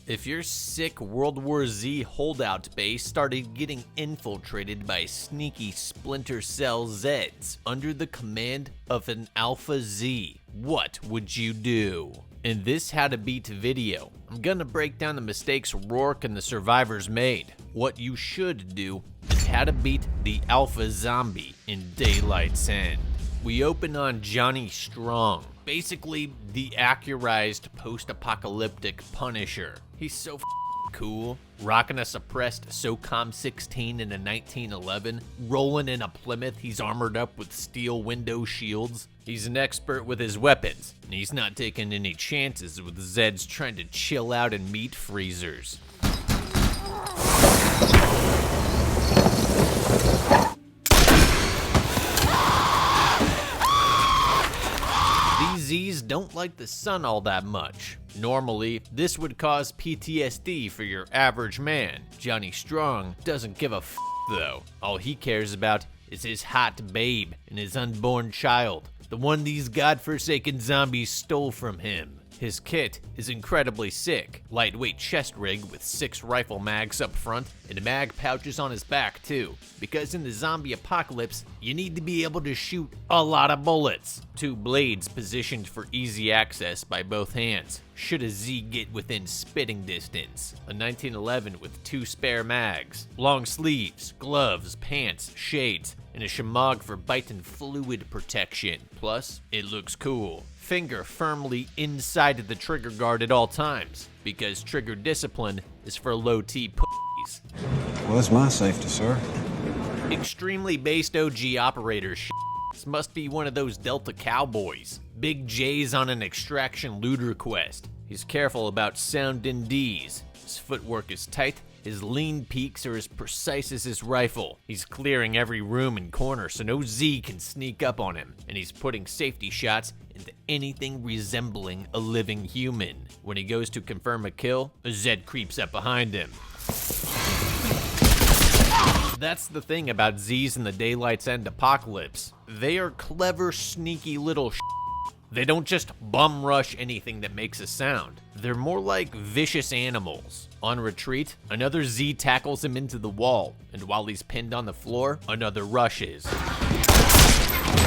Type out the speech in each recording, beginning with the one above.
If your sick World War Z holdout base started getting infiltrated by sneaky splinter cell zeds under the command of an Alpha Z, what would you do? In this How to Beat video, I'm gonna break down the mistakes Rourke and the survivors made, what you should do, and how to beat the Alpha Zombie in Daylight's End. We open on Johnny Strong, basically the accurized post-apocalyptic Punisher. He's so cool, rocking a suppressed SOCOM 16 in a 1911, rolling in a Plymouth he's armored up with steel window shields. He's an expert with his weapons, and he's not taking any chances with Zeds trying to chill out in meat freezers. These Zs don't like the sun all that much. Normally, this would cause PTSD for your average man. Johnny Strong doesn't give a though. All he cares about is his hot babe and his unborn child, the one these godforsaken zombies stole from him. His kit is incredibly sick, lightweight chest rig with 6 rifle mags up front and mag pouches on his back too, because in the zombie apocalypse, you need to be able to shoot a lot of bullets. 2 blades positioned for easy access by both hands, should a Z get within spitting distance. A 1911 with 2 spare mags, long sleeves, gloves, pants, shades, and a shamog for bite and fluid protection. Plus, it looks cool. Finger firmly inside of the trigger guard at all times, because trigger discipline is for low-T p***s. Well, that's my safety, sir. Extremely based OG operator shit. This must be one of those Delta cowboys. Big J's on an extraction looter quest. He's careful about sounding D's. His footwork is tight. His lean peaks are as precise as his rifle. He's clearing every room and corner so no Z can sneak up on him, and he's putting safety shots into anything resembling a living human. When he goes to confirm a kill, a Zed creeps up behind him. That's the thing about Z's in the Daylight's End apocalypse. They are clever, sneaky little They don't just bum rush anything that makes a sound. They're more like vicious animals. On retreat, another Z tackles him into the wall, and while he's pinned on the floor, another rushes.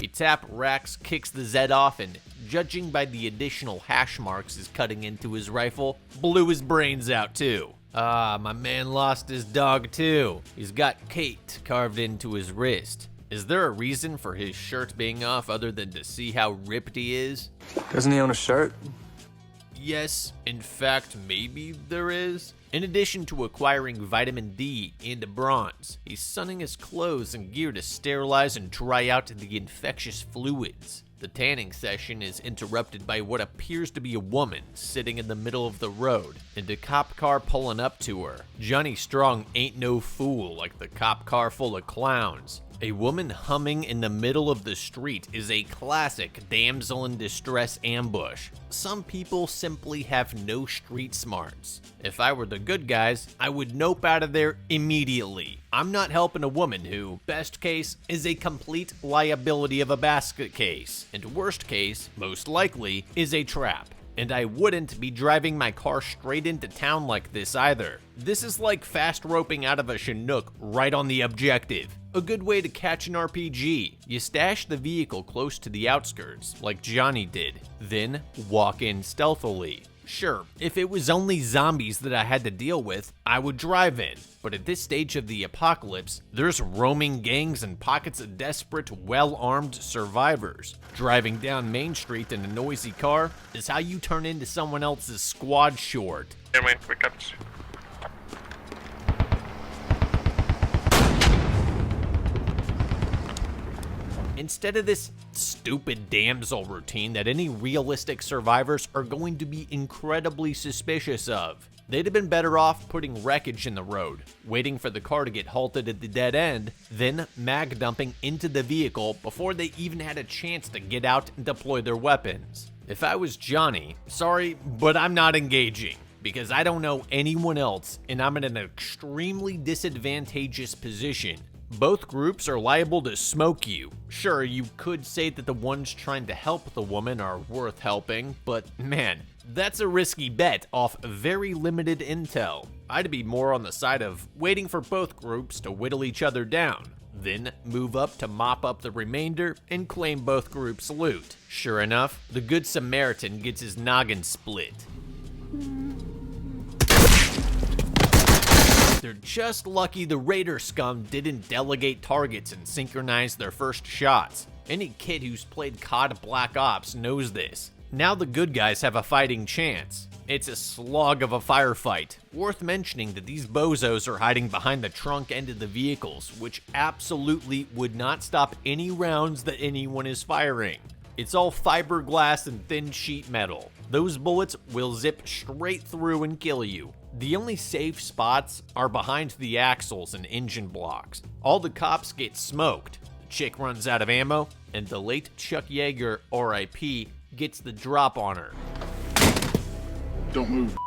He tap racks, kicks the Zed off, and judging by the additional hash marks he's cutting into his rifle, blew his brains out too. Ah, my man lost his dog too. He's got Kate carved into his wrist. Is there a reason for his shirt being off other than to see how ripped he is? Doesn't he own a shirt? Yes, in fact, maybe there is. In addition to acquiring vitamin D and bronze, he's sunning his clothes and gear to sterilize and dry out the infectious fluids. The tanning session is interrupted by what appears to be a woman sitting in the middle of the road and a cop car pulling up to her. Johnny Strong ain't no fool like the cop car full of clowns. A woman humming in the middle of the street is a classic damsel in distress ambush. Some people simply have no street smarts. If I were the good guys, I would nope out of there immediately. I'm not helping a woman who, best case, is a complete liability of a basket case, and worst case, most likely, is a trap. And I wouldn't be driving my car straight into town like this either. This is like fast roping out of a Chinook right on the objective. A good way to catch an RPG. You stash the vehicle close to the outskirts, like Johnny did, then walk in stealthily. Sure, if it was only zombies that I had to deal with, I would drive in. But at this stage of the apocalypse, there's roaming gangs and pockets of desperate, well-armed survivors. Driving down Main Street in a noisy car is how you turn into someone else's squad short. Yeah, man, we got this. Instead of this stupid damsel routine that any realistic survivors are going to be incredibly suspicious of, they'd have been better off putting wreckage in the road, waiting for the car to get halted at the dead end, then mag dumping into the vehicle before they even had a chance to get out and deploy their weapons. If I was Johnny, sorry, but I'm not engaging, because I don't know anyone else and I'm in an extremely disadvantageous position. Both groups are liable to smoke you. Sure, you could say that the ones trying to help the woman are worth helping, but man, that's a risky bet off very limited intel. I'd be more on the side of waiting for both groups to whittle each other down, then move up to mop up the remainder and claim both groups' loot. Sure enough, the Good Samaritan gets his noggin split. They're just lucky the Raider scum didn't delegate targets and synchronize their first shots. Any kid who's played COD Black Ops knows this. Now the good guys have a fighting chance. It's a slog of a firefight. Worth mentioning that these bozos are hiding behind the trunk end of the vehicles, which absolutely would not stop any rounds that anyone is firing. It's all fiberglass and thin sheet metal. Those bullets will zip straight through and kill you. The only safe spots are behind the axles and engine blocks. All the cops get smoked. The chick runs out of ammo, and the late Chuck Yeager, RIP, gets the drop on her. Don't move.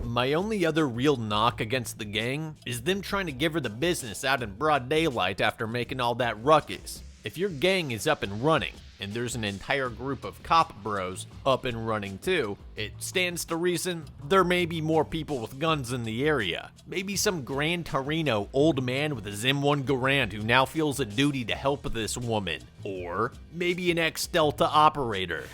My only other real knock against the gang is them trying to give her the business out in broad daylight after making all that ruckus. If your gang is up and running, and there's an entire group of cop bros up and running too, it stands to reason there may be more people with guns in the area. Maybe some Gran Torino old man with a Zim-1 Garand who now feels a duty to help this woman. Or maybe an ex-Delta operator.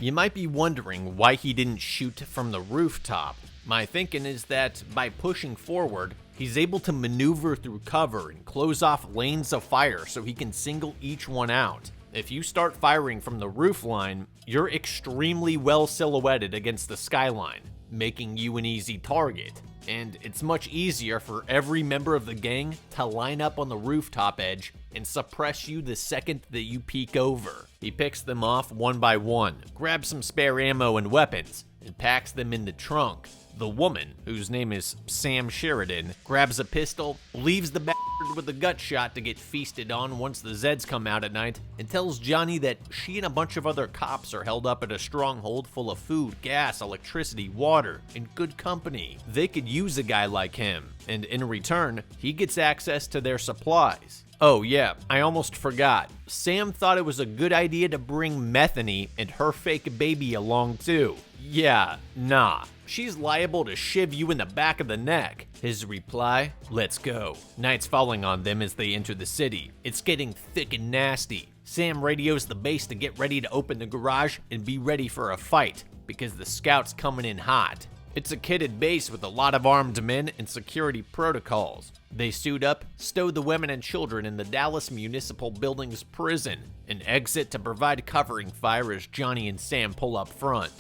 You might be wondering why he didn't shoot from the rooftop. My thinking is that by pushing forward, he's able to maneuver through cover and close off lanes of fire so he can single each one out. If you start firing from the roof line, you're extremely well silhouetted against the skyline, making you an easy target. And it's much easier for every member of the gang to line up on the rooftop edge and suppress you the second that you peek over. He picks them off one by one, grabs some spare ammo and weapons, and packs them in the trunk. The woman, whose name is Sam Sheridan, grabs a pistol, leaves the bastard with a gut shot to get feasted on once the Zeds come out at night, and tells Johnny that she and a bunch of other cops are held up at a stronghold full of food, gas, electricity, water, and good company. They could use a guy like him, and in return, he gets access to their supplies. Oh yeah, I almost forgot. Sam thought it was a good idea to bring Methany and her fake baby along too. Yeah, nah. She's liable to shiv you in the back of the neck. His reply, let's go. Night's falling on them as they enter the city. It's getting thick and nasty. Sam radios the base to get ready to open the garage and be ready for a fight, because the scout's coming in hot. It's a kitted base with a lot of armed men and security protocols. They suit up, stow the women and children in the Dallas Municipal Building's prison, and exit to provide covering fire as Johnny and Sam pull up front.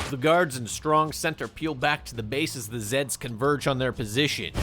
The guards and Strong center peel back to the base as the Zeds converge on their position.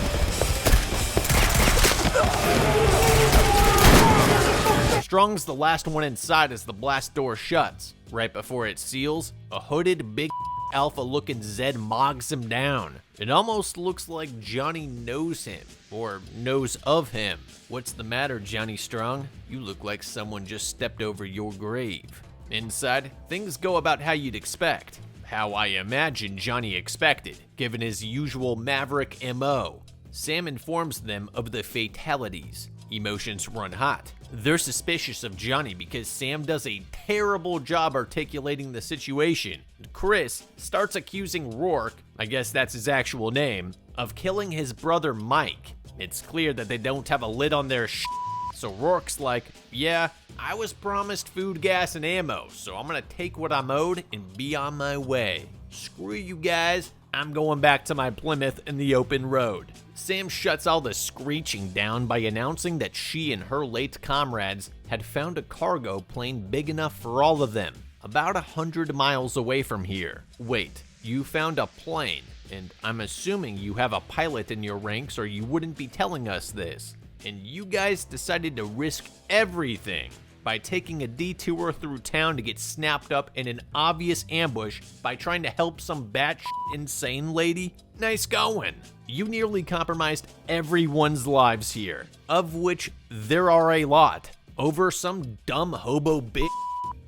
Strong's the last one inside as the blast door shuts. Right before it seals, a hooded, big alpha-looking Zed mogs him down. It almost looks like Johnny knows him, or knows of him. What's the matter, Johnny Strong? You look like someone just stepped over your grave. Inside, things go about how you'd expect. How I imagine Johnny expected, given his usual maverick MO. Sam informs them of the fatalities. Emotions run hot. They're suspicious of Johnny because Sam does a terrible job articulating the situation. Chris starts accusing Rourke, I guess that's his actual name, of killing his brother Mike. It's clear that they don't have a lid on their shit, so Rourke's like, yeah, I was promised food, gas, and ammo, so I'm gonna take what I'm owed and be on my way. Screw you guys, I'm going back to my Plymouth in the open road. Sam shuts all the screeching down by announcing that she and her late comrades had found a cargo plane big enough for all of them, about 100 miles away from here. Wait, you found a plane, and I'm assuming you have a pilot in your ranks or you wouldn't be telling us this. And you guys decided to risk everything by taking a detour through town to get snapped up in an obvious ambush by trying to help some batshit insane lady? Nice going. You nearly compromised everyone's lives here, of which there are a lot, over some dumb hobo bitch.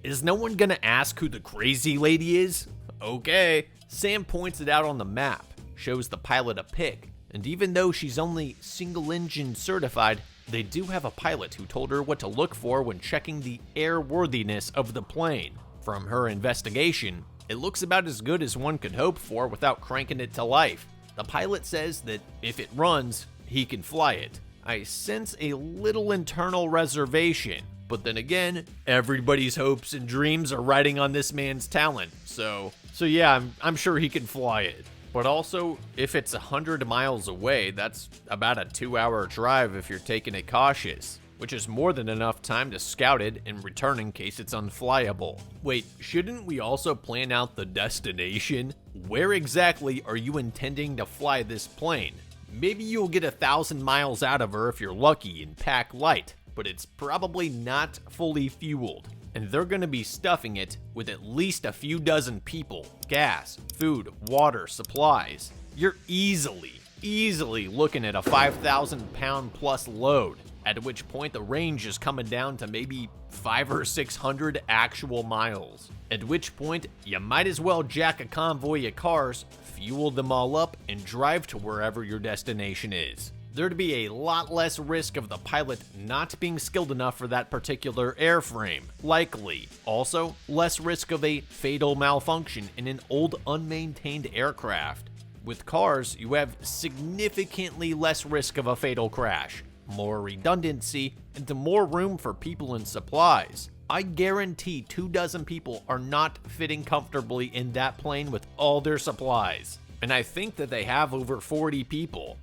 Is no one gonna ask who the crazy lady is? Okay. Sam points it out on the map, shows the pilot a pic, and even though she's only single engine certified, they do have a pilot who told her what to look for when checking the airworthiness of the plane. From her investigation, it looks about as good as one could hope for without cranking it to life. The pilot says that if it runs, he can fly it. I sense a little internal reservation, but then again, everybody's hopes and dreams are riding on this man's talent, so yeah, I'm sure he can fly it. But also, if it's 100 miles away, that's about a 2-hour drive if you're taking it cautious, which is more than enough time to scout it and return in case it's unflyable. Wait, shouldn't we also plan out the destination? Where exactly are you intending to fly this plane? Maybe you'll get 1,000 miles out of her if you're lucky and pack light, but it's probably not fully fueled. And they're going to be stuffing it with at least a few dozen people, gas, food, water, supplies. You're easily looking at a 5,000 pound plus load, at which point the range is coming down to maybe 500 or 600 actual miles. At which point, you might as well jack a convoy of cars, fuel them all up, and drive to wherever your destination is. There'd be a lot less risk of the pilot not being skilled enough for that particular airframe, likely. Also, less risk of a fatal malfunction in an old unmaintained aircraft. With cars, you have significantly less risk of a fatal crash, more redundancy, and more room for people and supplies. I guarantee 24 people are not fitting comfortably in that plane with all their supplies. And I think that they have over 40 people.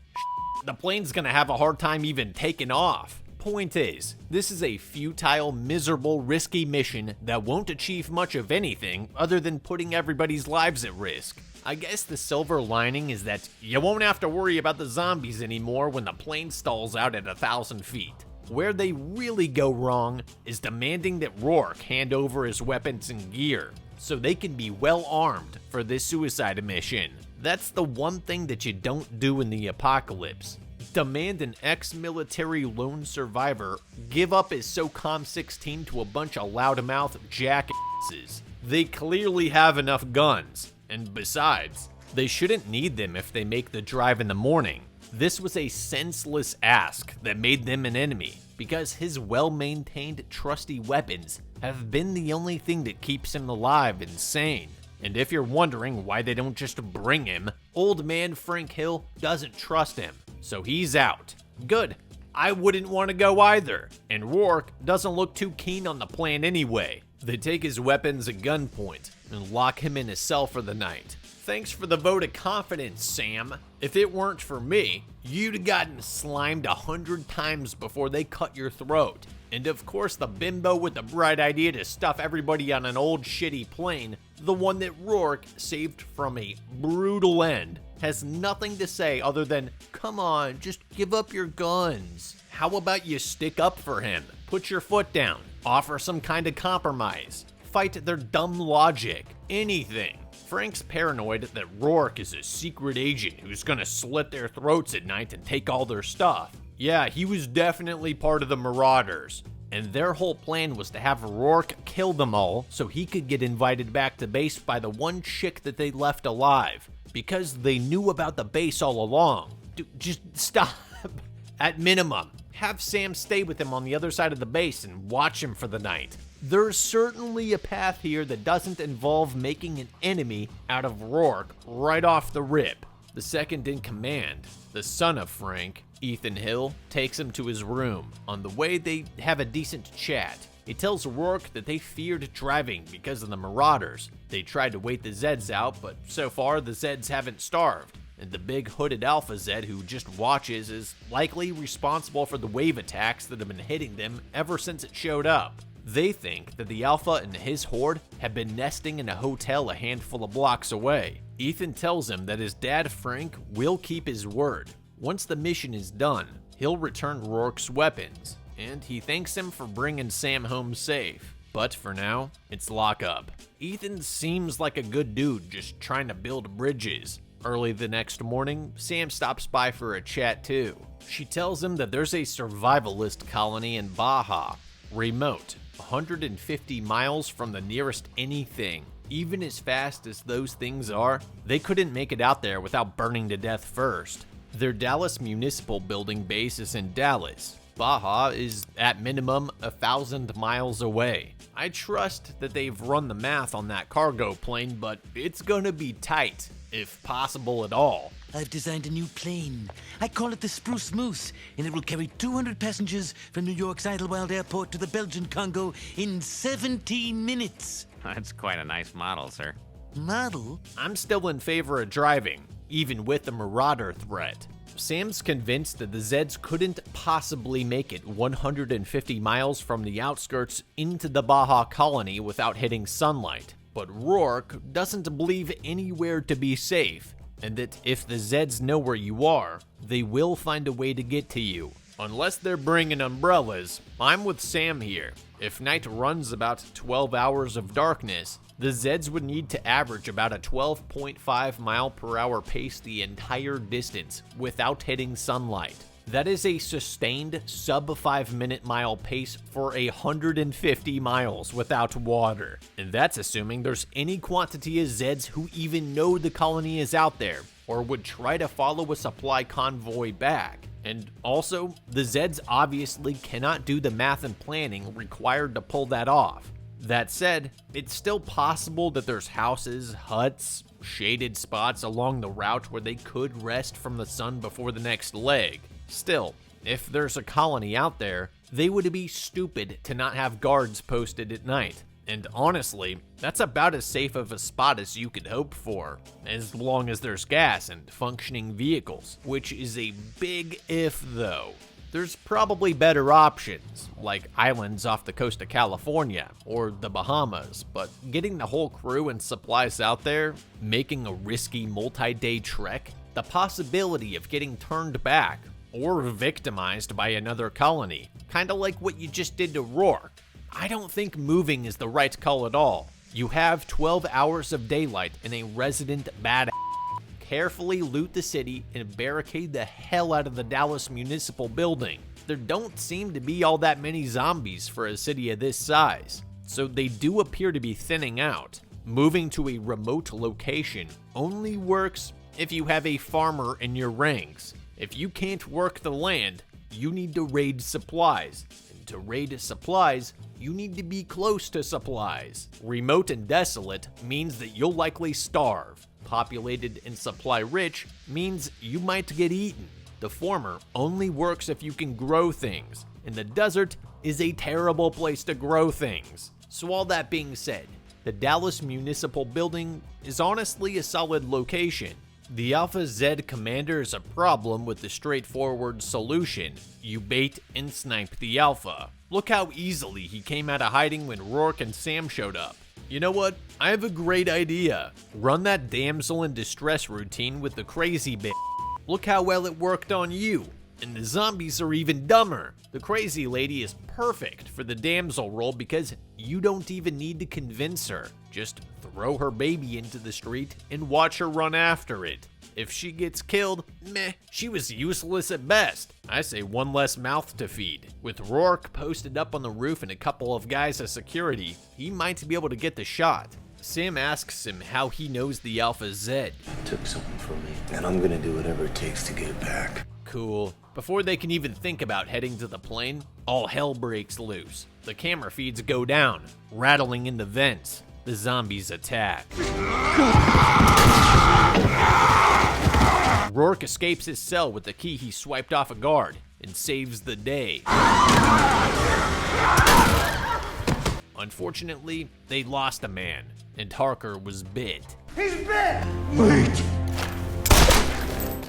The plane's gonna have a hard time even taking off. Point is, this is a futile, miserable, risky mission that won't achieve much of anything other than putting everybody's lives at risk. I guess the silver lining is that you won't have to worry about the zombies anymore when the plane stalls out at 1,000 feet. Where they really go wrong is demanding that Rourke hand over his weapons and gear, so they can be well armed for this suicide mission. That's the one thing that you don't do in the apocalypse. Demand an ex-military lone survivor give up his SOCOM 16 to a bunch of loudmouth jackasses. They clearly have enough guns, and besides, they shouldn't need them if they make the drive in the morning. This was a senseless ask that made them an enemy, because his well-maintained trusty weapons have been the only thing that keeps him alive and sane. And if you're wondering why they don't just bring him, old man Frank Hill doesn't trust him, so he's out. Good, I wouldn't want to go either, and Rourke doesn't look too keen on the plan anyway. They take his weapons at gunpoint and lock him in his cell for the night. Thanks for the vote of confidence, Sam. If it weren't for me, you'd have gotten slimed 100 times before they cut your throat. And of course the bimbo with the bright idea to stuff everybody on an old shitty plane, the one that Rourke saved from a brutal end, has nothing to say other than, come on, just give up your guns. How about you stick up for him, put your foot down, offer some kind of compromise, fight their dumb logic, anything. Frank's paranoid that Rourke is a secret agent who's gonna slit their throats at night and take all their stuff. Yeah, he was definitely part of the Marauders, and their whole plan was to have Rourke kill them all so he could get invited back to base by the one chick that they left alive, because they knew about the base all along. Dude, just stop. At minimum, have Sam stay with him on the other side of the base and watch him for the night. There's certainly a path here that doesn't involve making an enemy out of Rourke right off the rip. The second in command, the son of Frank, Ethan Hill, takes him to his room. On the way, they have a decent chat. He tells Rourke that they feared driving because of the Marauders. They tried to wait the Zeds out, but so far the Zeds haven't starved. And the big hooded Alpha Zed who just watches is likely responsible for the wave attacks that have been hitting them ever since it showed up. They think that the Alpha and his horde have been nesting in a hotel a handful of blocks away. Ethan tells him that his dad Frank will keep his word. Once the mission is done, he'll return Rourke's weapons, and he thanks him for bringing Sam home safe. But for now, it's lock up. Ethan seems like a good dude just trying to build bridges. Early the next morning, Sam stops by for a chat too. She tells him that there's a survivalist colony in Baja, remote, 150 miles from the nearest anything. Even as fast as those things are, they couldn't make it out there without burning to death first. Their Dallas Municipal Building base is in Dallas. Baja is, at minimum, 1,000 miles away. I trust that they've run the math on that cargo plane, but it's gonna be tight, if possible at all. I've designed a new plane. I call it the Spruce Moose, and it will carry 200 passengers from New York's Idlewild Airport to the Belgian Congo in 17 minutes. That's quite a nice model, sir. Model? I'm still in favor of driving, even with the Marauder threat. Sam's convinced that the Zeds couldn't possibly make it 150 miles from the outskirts into the Baja colony without hitting sunlight. But Rourke doesn't believe anywhere to be safe, and that if the Zeds know where you are, they will find a way to get to you. Unless they're bringing umbrellas, I'm with Sam here. If night runs about 12 hours of darkness, the Zeds would need to average about a 12.5 mile per hour pace the entire distance without hitting sunlight. That is a sustained sub 5 minute mile pace for 150 miles without water. And that's assuming there's any quantity of Zeds who even know the colony is out there or would try to follow a supply convoy back. And also, the Zeds obviously cannot do the math and planning required to pull that off. That said, it's still possible that there's houses, huts, shaded spots along the route where they could rest from the sun before the next leg. Still, if there's a colony out there, they would be stupid to not have guards posted at night. And honestly, that's about as safe of a spot as you could hope for, as long as there's gas and functioning vehicles, which is a big if though. There's probably better options, like islands off the coast of California or the Bahamas, but getting the whole crew and supplies out there, making a risky multi-day trek, the possibility of getting turned back or victimized by another colony, kinda like what you just did to Rourke. I don't think moving is the right call at all. You have 12 hours of daylight and a resident badass. Carefully loot the city and barricade the hell out of the Dallas Municipal Building. There don't seem to be all that many zombies for a city of this size, so they do appear to be thinning out. Moving to a remote location only works if you have a farmer in your ranks. If you can't work the land, you need to raid supplies. And to raid supplies, you need to be close to supplies. Remote and desolate means that you'll likely starve. Populated and supply rich means you might get eaten. The former only works if you can grow things, and the desert is a terrible place to grow things. So all that being said, the Dallas Municipal Building is honestly a solid location. The Alpha Zed commander is a problem with the straightforward solution. You bait and snipe the Alpha. Look how easily he came out of hiding when Rourke and Sam showed up. You know what? I have a great idea. Run that damsel in distress routine with the crazy bitch. Look how well it worked on you. And the zombies are even dumber. The crazy lady is perfect for the damsel role because you don't even need to convince her. Just throw her baby into the street and watch her run after it. If she gets killed, meh, she was useless at best. I say one less mouth to feed. With Rourke posted up on the roof and a couple of guys as security, he might be able to get the shot. Sam asks him how he knows the Alpha Zed. Took something from me, and I'm gonna do whatever it takes to get it back. Cool. Before they can even think about heading to the plane, all hell breaks loose. The camera feeds go down, rattling in the vents. The zombies attack. Rourke escapes his cell with the key he swiped off a guard and saves the day. Unfortunately, they lost a man, and Harker was bit. He's bit! Wait!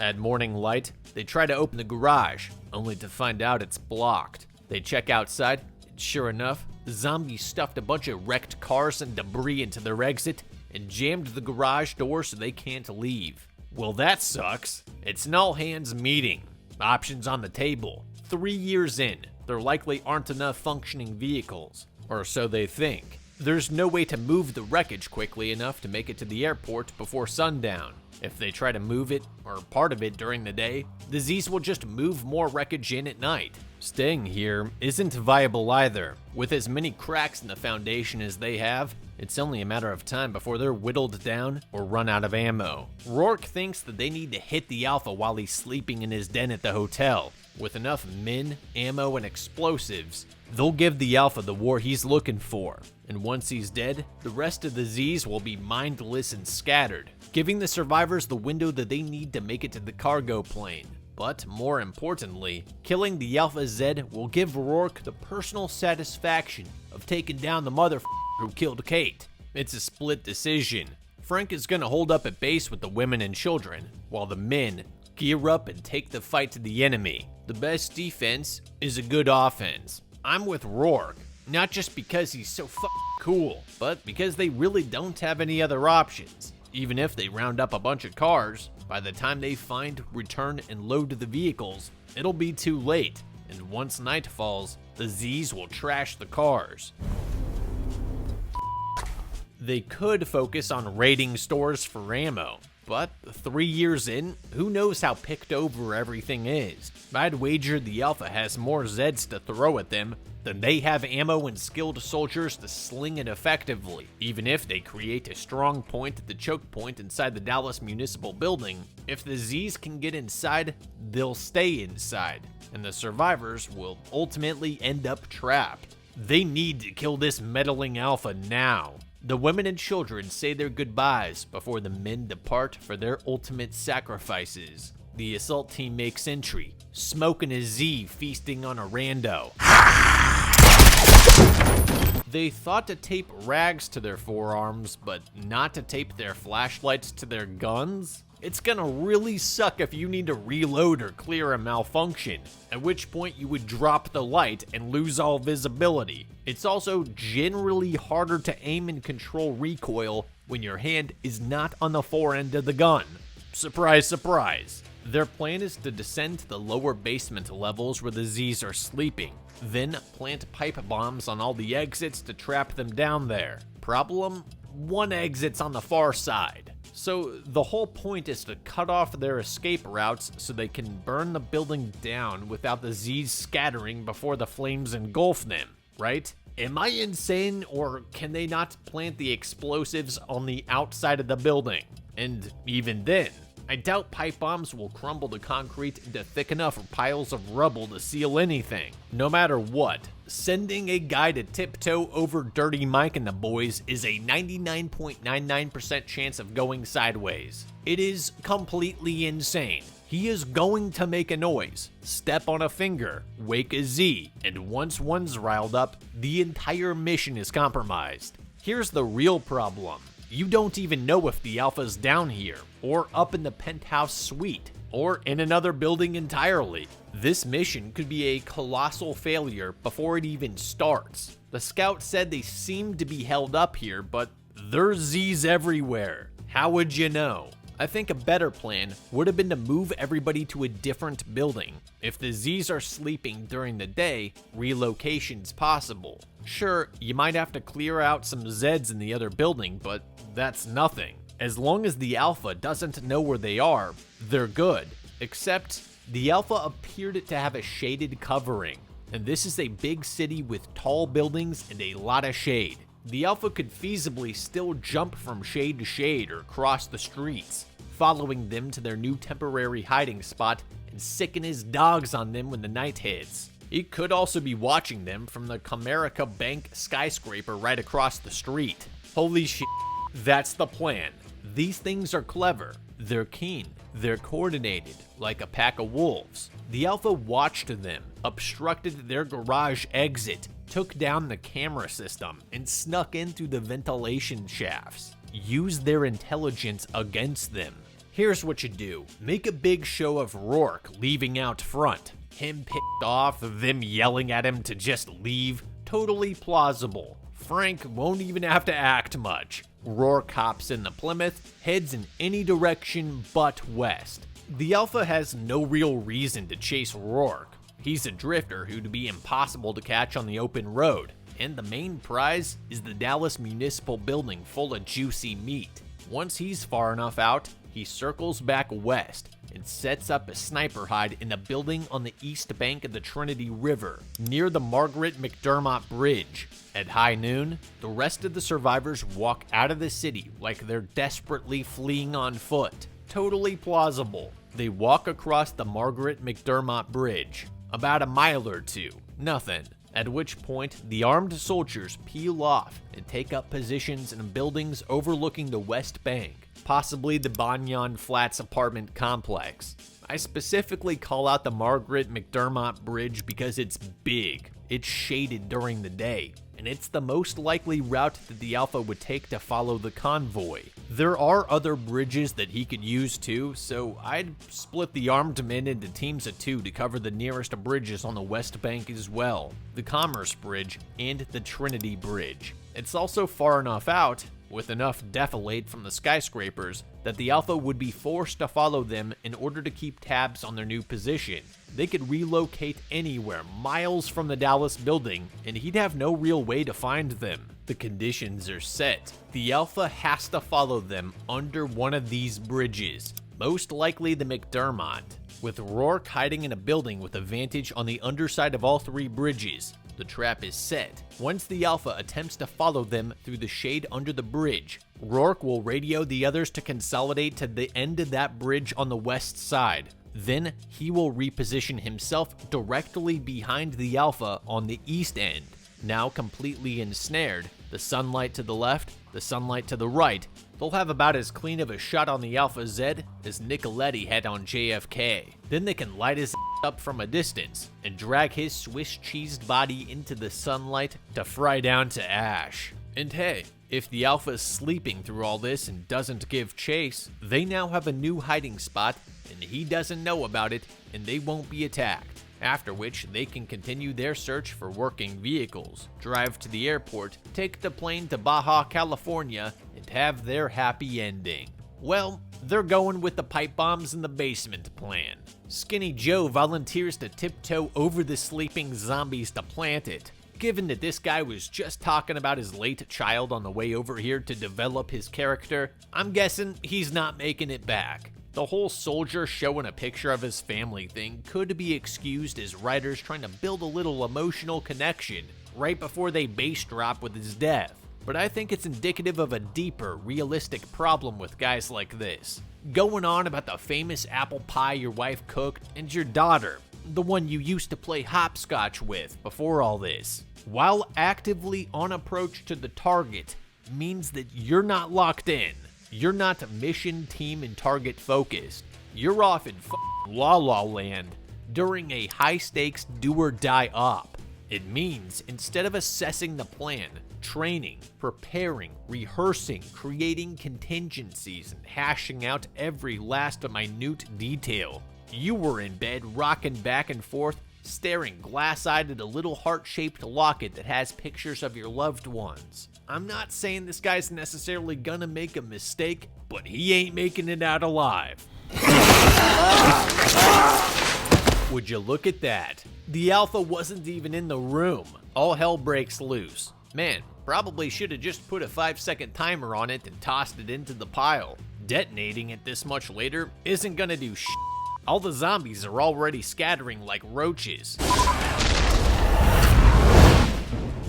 At morning light, they try to open the garage, only to find out it's blocked. They check outside, and sure enough, the zombies stuffed a bunch of wrecked cars and debris into their exit and jammed the garage door so they can't leave. Well, that sucks. It's an all-hands meeting. Options on the table. 3 years in, there likely aren't enough functioning vehicles. Or so they think. there's no way to move the wreckage quickly enough to make it to the airport before sundown. If they try to move it, or part of it, during the day, the Z's will just move more wreckage in at night. Staying here isn't viable either. With as many cracks in the foundation as they have, it's only a matter of time before they're whittled down or run out of ammo. Rourke thinks that they need to hit the Alpha while he's sleeping in his den at the hotel. With enough men, ammo, and explosives, they'll give the Alpha the war he's looking for. And once he's dead, the rest of the Z's will be mindless and scattered, giving the survivors the window that they need to make it to the cargo plane. But more importantly, killing the Alpha Zed will give Rourke the personal satisfaction of taking down the motherfucker who killed Kate. It's a split decision. Frank is gonna hold up at base with the women and children, while the men gear up and take the fight to the enemy. The best defense is a good offense. I'm with Rourke, not just because he's so cool, but because they really don't have any other options. Even if they round up a bunch of cars, by the time they find, return, and load the vehicles, it'll be too late, and once night falls, the Z's will trash the cars. They could focus on raiding stores for ammo, but 3 years in, who knows how picked over everything is. I'd wager the Alpha has more Zeds to throw at them than they have ammo and skilled soldiers to sling it effectively. Even if they create a strong point at the choke point inside the Dallas Municipal Building, if the Z's can get inside, they'll stay inside, and the survivors will ultimately end up trapped. They need to kill this meddling Alpha now. The women and children say their goodbyes before the men depart for their ultimate sacrifices. The assault team makes entry, smoking a Z feasting on a rando. They thought to tape rags to their forearms, but not to tape their flashlights to their guns? It's gonna really suck if you need to reload or clear a malfunction, at which point you would drop the light and lose all visibility. It's also generally harder to aim and control recoil when your hand is not on the forend of the gun. Surprise, surprise. Their plan is to descend to the lower basement levels where the Z's are sleeping, then plant pipe bombs on all the exits to trap them down there. Problem? One exit's on the far side. So the whole point is to cut off their escape routes so they can burn the building down without the Z's scattering before the flames engulf them, right? Am I insane, or can they not plant the explosives on the outside of the building? And even then, I doubt pipe bombs will crumble the concrete into thick enough piles of rubble to seal anything. No matter what, sending a guy to tiptoe over Dirty Mike and the boys is a 99.99% chance of going sideways. It is completely insane. He is going to make a noise, step on a finger, wake a Z, and once one's riled up, the entire mission is compromised. Here's the real problem. You don't even know if the Alpha's down here, or up in the penthouse suite, or in another building entirely. This mission could be a colossal failure before it even starts. The scout said they seemed to be held up here, but there's Z's everywhere. How would you know? I think a better plan would have been to move everybody to a different building. If the Z's are sleeping during the day, relocation's possible. Sure, you might have to clear out some Zeds in the other building, but that's nothing. As long as the Alpha doesn't know where they are, they're good. Except, the Alpha appeared to have a shaded covering, and this is a big city with tall buildings and a lot of shade. The Alpha could feasibly still jump from shade to shade or cross the streets, following them to their new temporary hiding spot and sicken his dogs on them when the night hits. He could also be watching them from the Comerica Bank skyscraper right across the street. Holy shit, that's the plan. These things are clever, they're keen, they're coordinated, like a pack of wolves. The Alpha watched them, obstructed their garage exit, took down the camera system, and snuck in through the ventilation shafts. Use their intelligence against them. Here's what you do. Make a big show of Rourke leaving out front. Him pissed off, them yelling at him to just leave. Totally plausible. Frank won't even have to act much. Rourke hops in the Plymouth, heads in any direction but west. The Alpha has no real reason to chase Rourke. He's a drifter who'd be impossible to catch on the open road, and the main prize is the Dallas Municipal Building full of juicy meat. Once he's far enough out, he circles back west and sets up a sniper hide in a building on the east bank of the Trinity River, near the Margaret McDermott Bridge. At high noon, the rest of the survivors walk out of the city like they're desperately fleeing on foot. Totally plausible. They walk across the Margaret McDermott Bridge, about a mile or two, nothing. At which point, the armed soldiers peel off and take up positions in buildings overlooking the West Bank, possibly the Banyan Flats apartment complex. I specifically call out the Margaret McDermott Bridge because it's big, it's shaded during the day, and it's the most likely route that the Alpha would take to follow the convoy. There are other bridges that he could use too, so I'd split the armed men into teams of 2 to cover the nearest bridges on the West Bank as well, the Commerce Bridge and the Trinity Bridge. It's also far enough out, with enough defilade from the skyscrapers, that the Alpha would be forced to follow them in order to keep tabs on their new position. They could relocate anywhere miles from the Dallas building, and he'd have no real way to find them. The conditions are set. The Alpha has to follow them under one of these bridges, most likely the McDermott, with Rourke hiding in a building with a vantage on the underside of all 3 bridges. The trap is set. Once the Alpha attempts to follow them through the shade under the bridge, Rourke will radio the others to consolidate to the end of that bridge on the west side. Then he will reposition himself directly behind the Alpha on the east end. Now completely ensnared, the sunlight to the left, the sunlight to the right, they'll have about as clean of a shot on the Alpha Zed as Nicoletti had on JFK. Then they can light his up from a distance and drag his Swiss cheesed body into the sunlight to fry down to ash. And hey, if the Alpha's sleeping through all this and doesn't give chase, they now have a new hiding spot and he doesn't know about it and they won't be attacked. After which, they can continue their search for working vehicles, drive to the airport, take the plane to Baja California, and have their happy ending. Well, they're going with the pipe bombs in the basement plan. Skinny Joe volunteers to tiptoe over the sleeping zombies to plant it. Given that this guy was just talking about his late child on the way over here to develop his character, I'm guessing he's not making it back. The whole soldier showing a picture of his family thing could be excused as writers trying to build a little emotional connection right before they base drop with his death. But I think it's indicative of a deeper, realistic problem with guys like this. Going on about the famous apple pie your wife cooked and your daughter, the one you used to play hopscotch with before all this, while actively on approach to the target, means that you're not locked in. You're not mission, team, and target focused. You're off in La La Land during a high-stakes do-or-die op. It means instead of assessing the plan, training, preparing, rehearsing, creating contingencies, and hashing out every last minute detail, you were in bed rocking back and forth, staring glass-eyed at a little heart-shaped locket that has pictures of your loved ones. I'm not saying this guy's necessarily gonna make a mistake, but he ain't making it out alive. Would you look at that? The Alpha wasn't even in the room. All hell breaks loose. Man, probably should have just put a 5-second timer on it and tossed it into the pile. Detonating it this much later isn't gonna do shit. All the zombies are already scattering like roaches.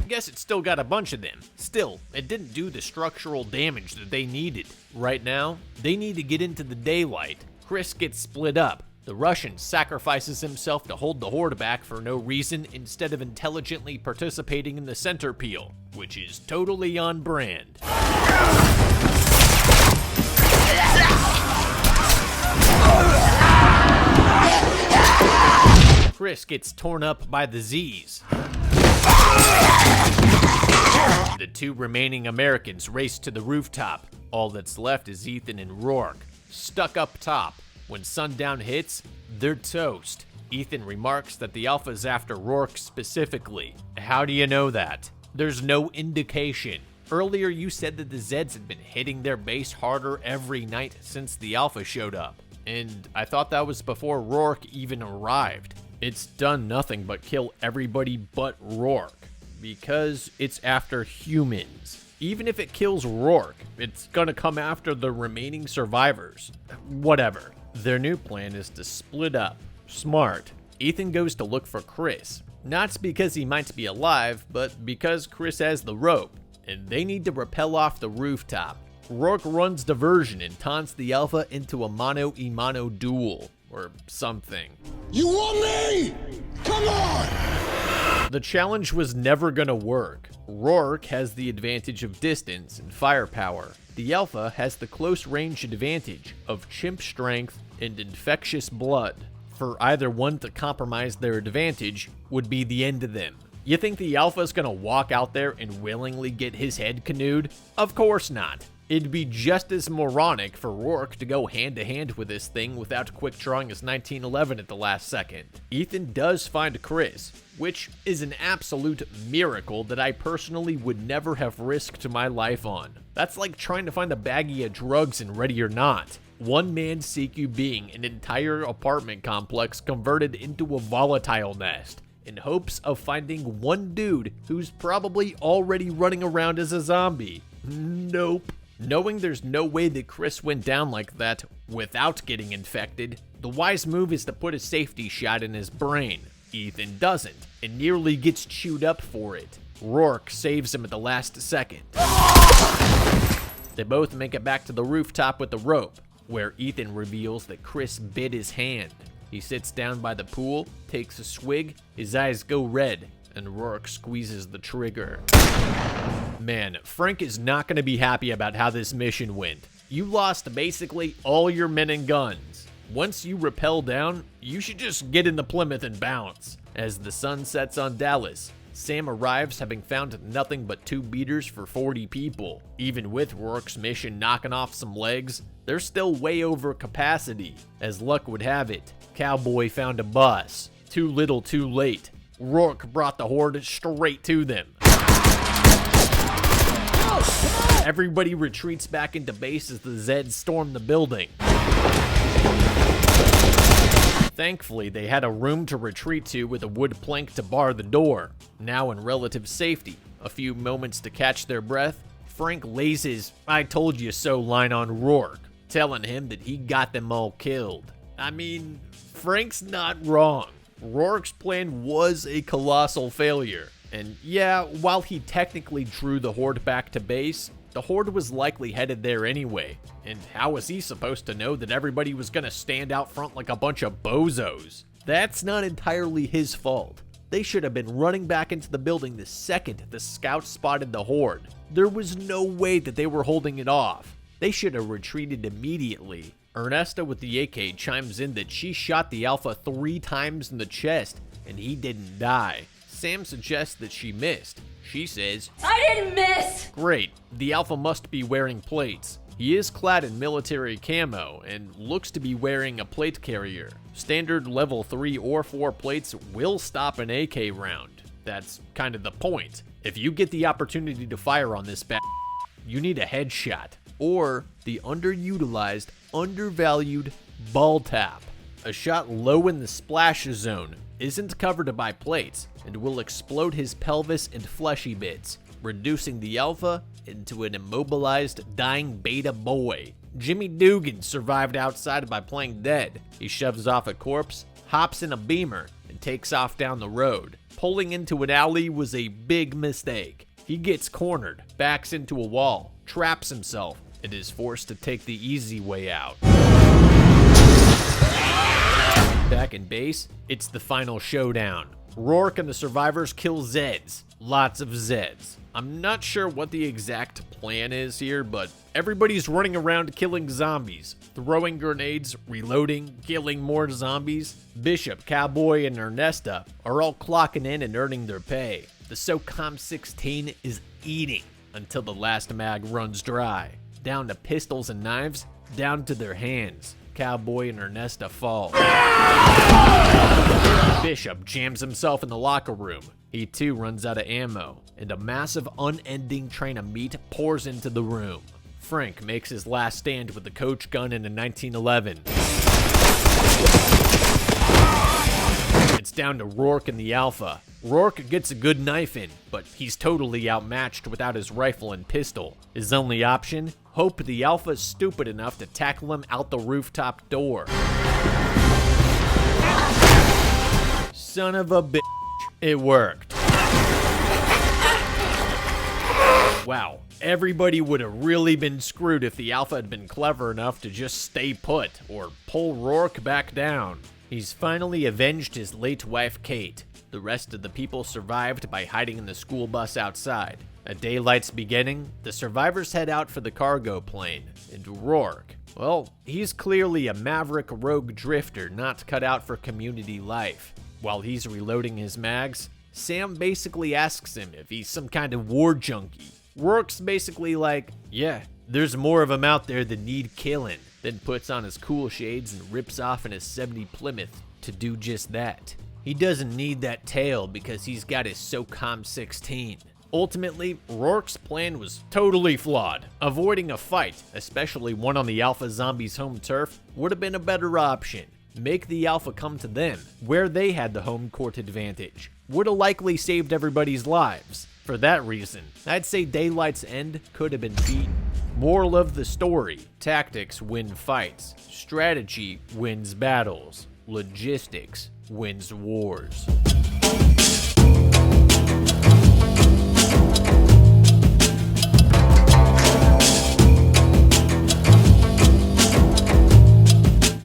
Guess it still got a bunch of them. Still, it didn't do the structural damage that they needed. Right now, they need to get into the daylight. Chris gets split up. The Russian sacrifices himself to hold the horde back for no reason instead of intelligently participating in the center peel, which is totally on brand. Chris gets torn up by the Z's. The 2 remaining Americans race to the rooftop. All that's left is Ethan and Rourke, stuck up top. When sundown hits, they're toast. Ethan remarks that the Alpha's after Rourke specifically. How do you know that? There's no indication. Earlier you said that the Zeds had been hitting their base harder every night since the Alpha showed up. And I thought that was before Rourke even arrived. It's done nothing but kill everybody but Rourke. Because it's after humans. Even if it kills Rourke, it's gonna come after the remaining survivors. Whatever. Their new plan is to split up. Smart. Ethan goes to look for Chris. Not because he might be alive, but because Chris has the rope, and they need to rappel off the rooftop. Rourke runs diversion and taunts the Alpha into a mano-a-mano duel, or something. You want me? Come on! The challenge was never gonna work. Rourke has the advantage of distance and firepower. The Alpha has the close range advantage of chimp strength and infectious blood. For either one to compromise their advantage would be the end of them. You think the Alpha's gonna walk out there and willingly get his head canoed? Of course not. It'd be just as moronic for Rourke to go hand to hand with this thing without quick drawing his 1911 at the last second. Ethan does find Chris, which is an absolute miracle that I personally would never have risked my life on. That's like trying to find a baggie of drugs in Ready or Not. One man CQ being an entire apartment complex converted into a volatile nest in hopes of finding one dude who's probably already running around as a zombie. Nope. Knowing there's no way that Chris went down like that without getting infected, the wise move is to put a safety shot in his brain. Ethan doesn't, and nearly gets chewed up for it. Rourke saves him at the last second. They both make it back to the rooftop with the rope, where Ethan reveals that Chris bit his hand. He sits down by the pool, takes a swig, his eyes go red, and Rourke squeezes the trigger. Man, Frank is not going to be happy about how this mission went. You lost basically all your men and guns. Once you rappel down, you should just get in the Plymouth and bounce. As the sun sets on Dallas, Sam arrives having found nothing but 2 beaters for 40 people. Even with Rourke's mission knocking off some legs, they're still way over capacity. As luck would have it, Cowboy found a bus. Too little too late. Rourke brought the horde straight to them. Everybody retreats back into base as the Zeds storm the building. Thankfully, they had a room to retreat to with a wood plank to bar the door. Now in relative safety, a few moments to catch their breath, Frank lays his "I told you so" line on Rourke, telling him that he got them all killed. I mean, Frank's not wrong. Rourke's plan was a colossal failure. And yeah, while he technically drew the horde back to base, the horde was likely headed there anyway. And how was he supposed to know that everybody was gonna stand out front like a bunch of bozos? That's not entirely his fault. They should have been running back into the building the second the scouts spotted the horde. There was no way that they were holding it off. They should have retreated immediately. Ernesta with the AK chimes in that she shot the Alpha 3 times in the chest and he didn't die. Sam suggests that she missed. She says, "I didn't miss!" Great, the Alpha must be wearing plates. He is clad in military camo and looks to be wearing a plate carrier. Standard level 3 or 4 plates will stop an AK round. That's kind of the point. If you get the opportunity to fire on this you need a headshot. Or the underutilized, undervalued ball tap. A shot low in the splash zone isn't covered by plates and will explode his pelvis and fleshy bits, reducing the Alpha into an immobilized, dying beta boy. Jimmy Dugan survived outside by playing dead. He shoves off a corpse, hops in a Beamer, and takes off down the road. Pulling into an alley was a big mistake. He gets cornered, backs into a wall, traps himself, and is forced to take the easy way out. Back in base, it's the final showdown. Rourke and the survivors kill Zeds. Lots of Zeds. I'm not sure what the exact plan is here, but everybody's running around killing zombies, throwing grenades, reloading, killing more zombies. Bishop, Cowboy, and Ernesta are all clocking in and earning their pay. The SOCOM 16 is eating until the last mag runs dry. Down to pistols and knives, down to their hands. Cowboy and Ernesta fall. Bishop jams himself in the locker room. He too runs out of ammo, and a massive unending train of meat pours into the room. Frank makes his last stand with the coach gun in a 1911. It's down to Rourke and the Alpha. Rourke gets a good knife in, but he's totally outmatched without his rifle and pistol. His only option? Hope the Alpha's stupid enough to tackle him out the rooftop door. Son of a bitch. It worked. Wow. Everybody would have really been screwed if the Alpha had been clever enough to just stay put or pull Rourke back down. He's finally avenged his late wife, Kate. The rest of the people survived by hiding in the school bus outside. At daylight's beginning, the survivors head out for the cargo plane. And Rourke, well, he's clearly a maverick rogue drifter not cut out for community life. While he's reloading his mags, Sam basically asks him if he's some kind of war junkie. Rourke's basically like, yeah, there's more of them out there that need killing, then puts on his cool shades and rips off in his 70 Plymouth to do just that. He doesn't need that tail because he's got his SOCOM 16. Ultimately, Rourke's plan was totally flawed. Avoiding a fight, especially one on the Alpha Zombies' home turf, would have been a better option. Make the Alpha come to them, where they had the home court advantage. Would have likely saved everybody's lives. For that reason, I'd say Daylight's end could have been beaten. Moral of the story: tactics win fights, strategy wins battles, logistics wins wars.